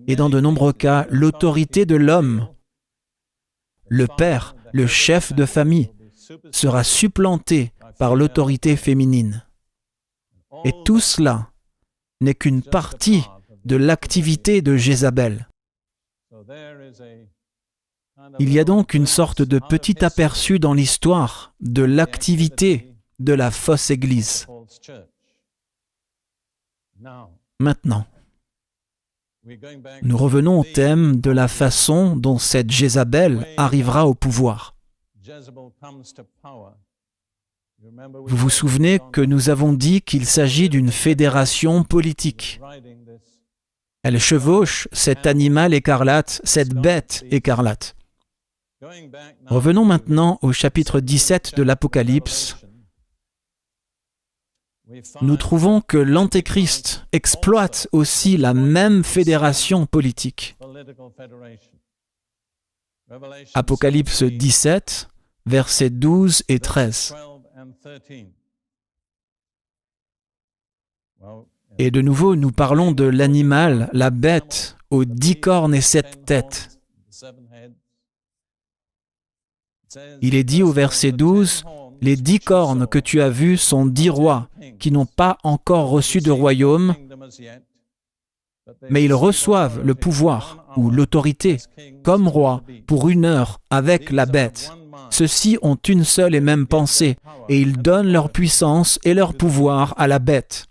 Et dans de nombreux cas, l'autorité de l'homme, le père, le chef de famille, sera supplantée par l'autorité féminine. Et tout cela n'est qu'une partie de l'activité de Jézabel. Il y a donc une sorte de petit aperçu dans l'histoire de l'activité de la fausse Église. Maintenant, nous revenons au thème de la façon dont cette Jézabel arrivera au pouvoir. Vous vous souvenez que nous avons dit qu'il s'agit d'une fédération politique. Elle chevauche cet animal écarlate, cette bête écarlate. Revenons maintenant au chapitre 17 de l'Apocalypse. Nous trouvons que l'Antéchrist exploite aussi la même fédération politique. Apocalypse 17, versets 12 et 13. Et de nouveau, nous parlons de l'animal, la bête, aux 10 cornes et 7 têtes. Il est dit au verset 12, « Les 10 cornes que tu as vues sont 10 rois qui n'ont pas encore reçu de royaume, mais ils reçoivent le pouvoir ou l'autorité comme rois pour 1 heure avec la bête. Ceux-ci ont une seule et même pensée, et ils donnent leur puissance et leur pouvoir à la bête. »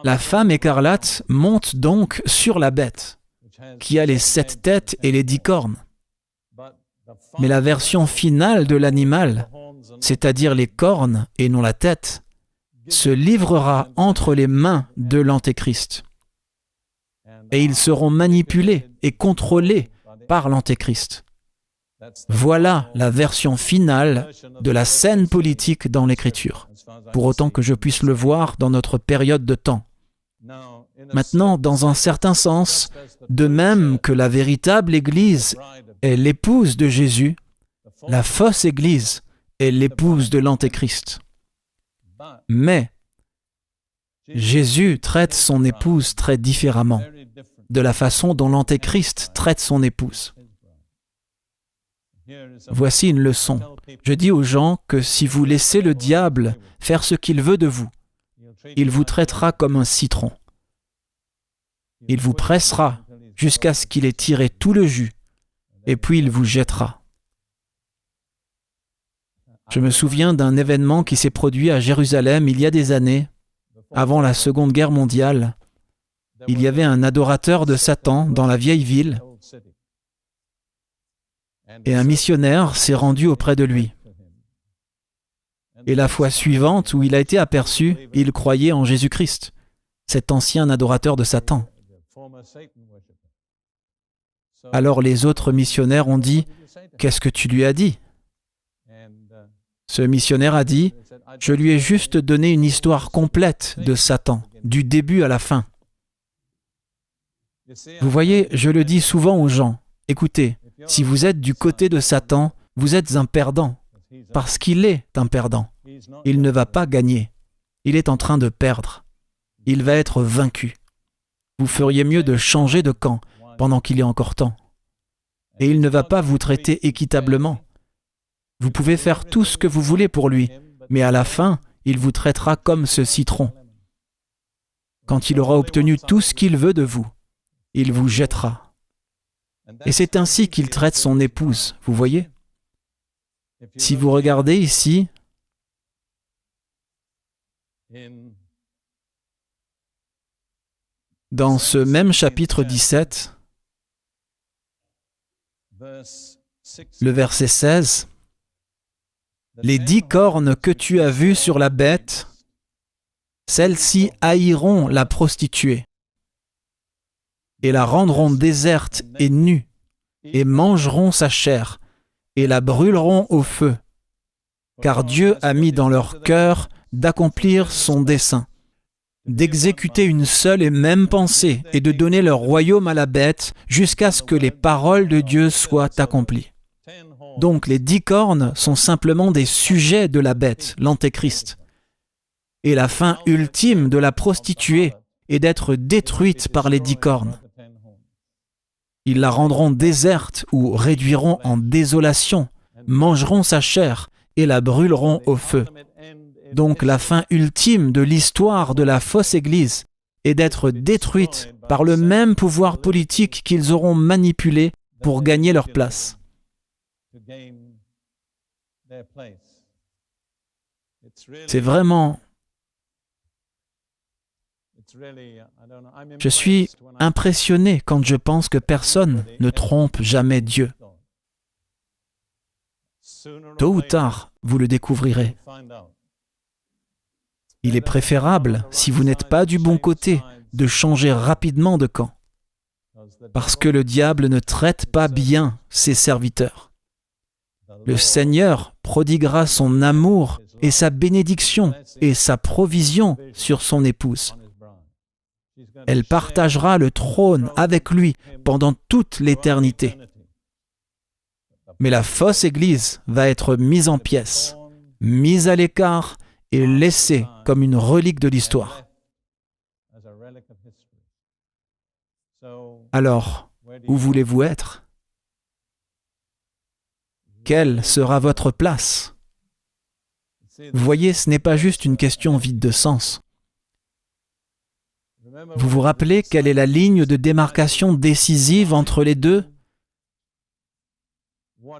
La femme écarlate monte donc sur la bête, qui a les 7 têtes et les 10 cornes. Mais la version finale de l'animal, c'est-à-dire les cornes et non la tête, se livrera entre les mains de l'Antéchrist. Et ils seront manipulés et contrôlés par l'Antéchrist. Voilà la version finale de la scène politique dans l'Écriture, pour autant que je puisse le voir dans notre période de temps. Maintenant, dans un certain sens, de même que la véritable Église est l'épouse de Jésus, la fausse Église est l'épouse de l'Antéchrist. Mais Jésus traite son épouse très différemment de la façon dont l'Antéchrist traite son épouse. Voici une leçon. Je dis aux gens que si vous laissez le diable faire ce qu'il veut de vous, il vous traitera comme un citron. Il vous pressera jusqu'à ce qu'il ait tiré tout le jus, et puis il vous jettera. Je me souviens d'un événement qui s'est produit à Jérusalem il y a des années, avant la Seconde Guerre mondiale. Il y avait un adorateur de Satan dans la vieille ville, et un missionnaire s'est rendu auprès de lui. Et la fois suivante où il a été aperçu, il croyait en Jésus-Christ, cet ancien adorateur de Satan. Alors les autres missionnaires ont dit, « Qu'est-ce que tu lui as dit ?» Ce missionnaire a dit, « Je lui ai juste donné une histoire complète de Satan, du début à la fin. » Vous voyez, je le dis souvent aux gens, « Écoutez, si vous êtes du côté de Satan, vous êtes un perdant, parce qu'il est un perdant. Il ne va pas gagner. Il est en train de perdre. Il va être vaincu. Vous feriez mieux de changer de camp pendant qu'il est encore temps. Et il ne va pas vous traiter équitablement. Vous pouvez faire tout ce que vous voulez pour lui, mais à la fin, il vous traitera comme ce citron. Quand il aura obtenu tout ce qu'il veut de vous, il vous jettera. Et c'est ainsi qu'il traite son épouse, vous voyez ? Si vous regardez ici, dans ce même chapitre 17, le verset 16, « Les 10 cornes que tu as vues sur la bête, celles-ci haïront la prostituée et la rendront déserte et nue, et mangeront sa chair, et la brûleront au feu, car Dieu a mis dans leur cœur d'accomplir son dessein, d'exécuter une seule et même pensée, et de donner leur royaume à la bête, jusqu'à ce que les paroles de Dieu soient accomplies. » Donc les 10 cornes sont simplement des sujets de la bête, l'Antéchrist. Et la fin ultime de la prostituée est d'être détruite par les 10 cornes. Ils la rendront déserte ou réduiront en désolation, mangeront sa chair et la brûleront au feu. Donc la fin ultime de l'histoire de la fausse Église est d'être détruite par le même pouvoir politique qu'ils auront manipulé pour gagner leur place. C'est vraiment... Je suis impressionné quand je pense que personne ne trompe jamais Dieu. Tôt ou tard, vous le découvrirez. Il est préférable, si vous n'êtes pas du bon côté, de changer rapidement de camp, parce que le diable ne traite pas bien ses serviteurs. Le Seigneur prodiguera son amour et sa bénédiction et sa provision sur son épouse. Elle partagera le trône avec lui pendant toute l'éternité. Mais la fausse Église va être mise en pièces, mise à l'écart et laissée comme une relique de l'histoire. Alors, où voulez-vous être ? Quelle sera votre place ? Vous voyez, ce n'est pas juste une question vide de sens. Vous vous rappelez quelle est la ligne de démarcation décisive entre les deux ?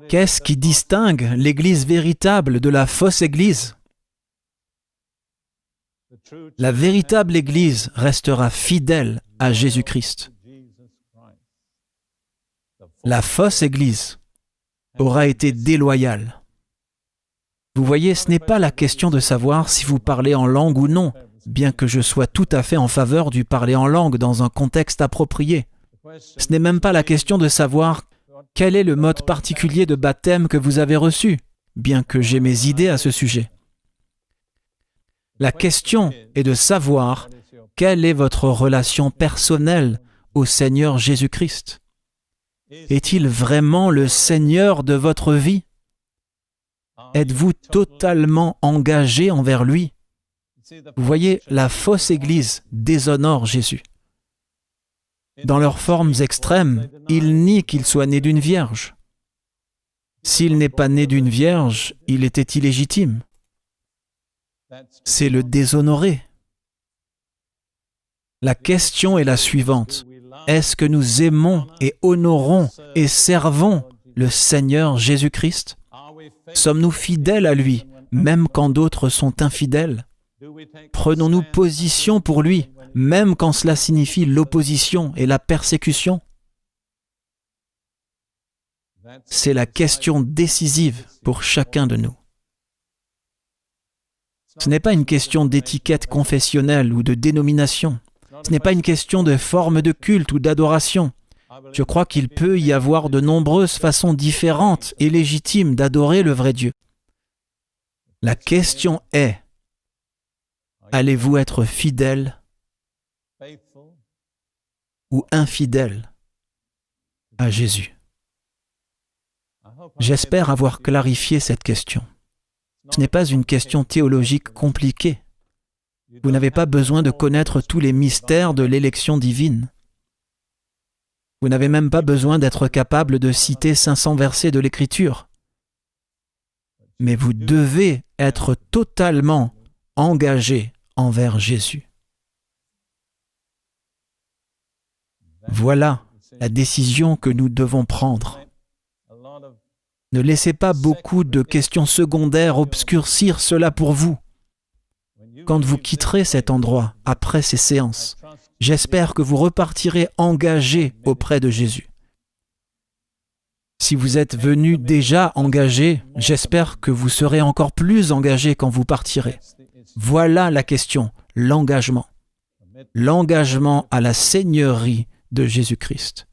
Qu'est-ce qui distingue l'Église véritable de la fausse Église ? La véritable Église restera fidèle à Jésus-Christ. La fausse Église aura été déloyale. Vous voyez, ce n'est pas la question de savoir si vous parlez en langue ou non, bien que je sois tout à fait en faveur du parler en langue dans un contexte approprié. Ce n'est même pas la question de savoir quel est le mode particulier de baptême que vous avez reçu, bien que j'ai mes idées à ce sujet. La question est de savoir Quelle est votre relation personnelle au Seigneur Jésus-Christ? Est-il vraiment le Seigneur de votre vie? Êtes-vous totalement engagé envers lui? Vous voyez, la fausse Église déshonore Jésus. Dans leurs formes extrêmes, ils nient qu'il soit né d'une vierge. S'il n'est pas né d'une vierge, il était illégitime. C'est le déshonorer. La question est la suivante. Est-ce que nous aimons et honorons et servons le Seigneur Jésus-Christ? Sommes-nous fidèles à lui, même quand d'autres sont infidèles? Prenons-nous position pour lui, même quand cela signifie l'opposition et la persécution? C'est la question décisive pour chacun de nous. Ce n'est pas une question d'étiquette confessionnelle ou de dénomination. Ce n'est pas une question de forme de culte ou d'adoration. Je crois qu'il peut y avoir de nombreuses façons différentes et légitimes d'adorer le vrai Dieu. La question est, allez-vous être fidèle ou infidèle à Jésus? J'espère avoir clarifié cette question. Ce n'est pas une question théologique compliquée. Vous n'avez pas besoin de connaître tous les mystères de l'élection divine. Vous n'avez même pas besoin d'être capable de citer 500 versets de l'Écriture. Mais vous devez être totalement engagé envers Jésus. Voilà la décision que nous devons prendre. Ne laissez pas beaucoup de questions secondaires obscurcir cela pour vous. Quand vous quitterez cet endroit, après ces séances, j'espère que vous repartirez engagé auprès de Jésus. Si vous êtes venu déjà engagé, j'espère que vous serez encore plus engagé quand vous partirez. Voilà la question, l'engagement. L'engagement à la seigneurie de Jésus-Christ.